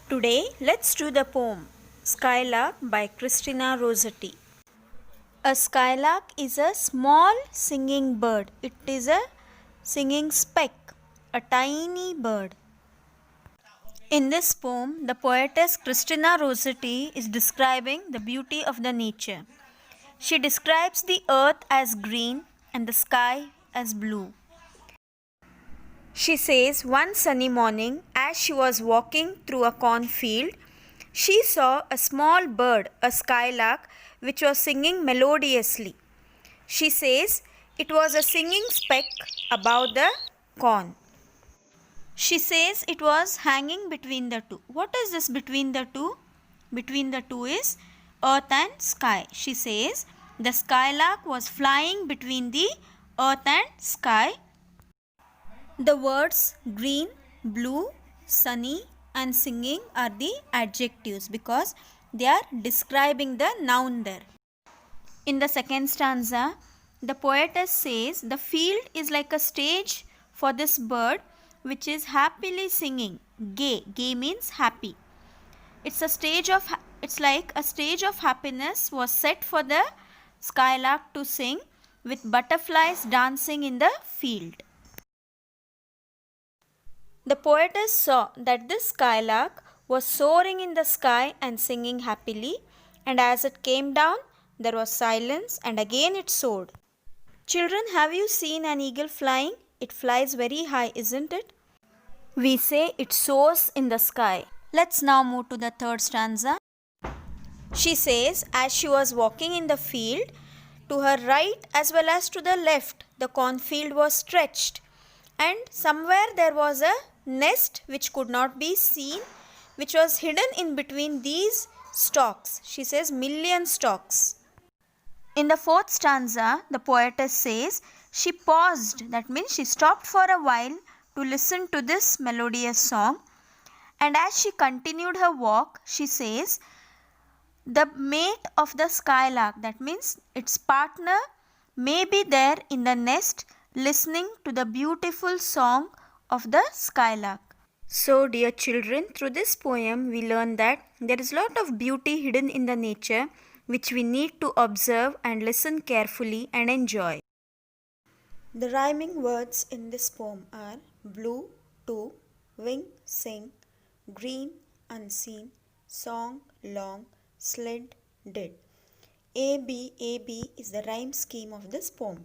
Today, let's do the poem Skylark by Christina Rossetti. A skylark is a small singing bird. It is a singing speck, a tiny bird. In this poem, the poetess Christina Rossetti is describing the beauty of the nature. She describes the earth as green and the sky as blue. She says one sunny morning, as she was walking through a cornfield, she saw a small bird, a skylark, which was singing melodiously. She says it was a singing speck above the corn. She says it was hanging between the two. What is this between the two? Between the two is earth and sky. She says the skylark was flying between the earth and sky. The words green, blue, sunny and singing are the adjectives because they are describing the noun there. In the second stanza, the poetess says the field is like a stage for this bird which is happily singing. Gay. Gay means happy. It's like a stage of happiness was set for the skylark to sing with butterflies dancing in the field. The poetess saw that this skylark was soaring in the sky and singing happily, and as it came down, there was silence and again it soared. Children, have you seen an eagle flying? It flies very high, isn't it? We say it soars in the sky. Let's now move to the third stanza. She says, as she was walking in the field, to her right as well as to the left, the cornfield was stretched, and somewhere there was a nest which could not be seen, which was hidden in between these stalks. She says million stalks. In the fourth stanza, the poetess says she paused, that means she stopped for a while to listen to this melodious song, and as she continued her walk, she says the mate of the skylark, that means its partner, may be there in the nest listening to the beautiful song of the skylark. So, dear children, through this poem we learn that there is a lot of beauty hidden in the nature which we need to observe and listen carefully and enjoy. The rhyming words in this poem are blue, to, wing, sing, green, unseen, song, long, sled, did. A B is the rhyme scheme of this poem.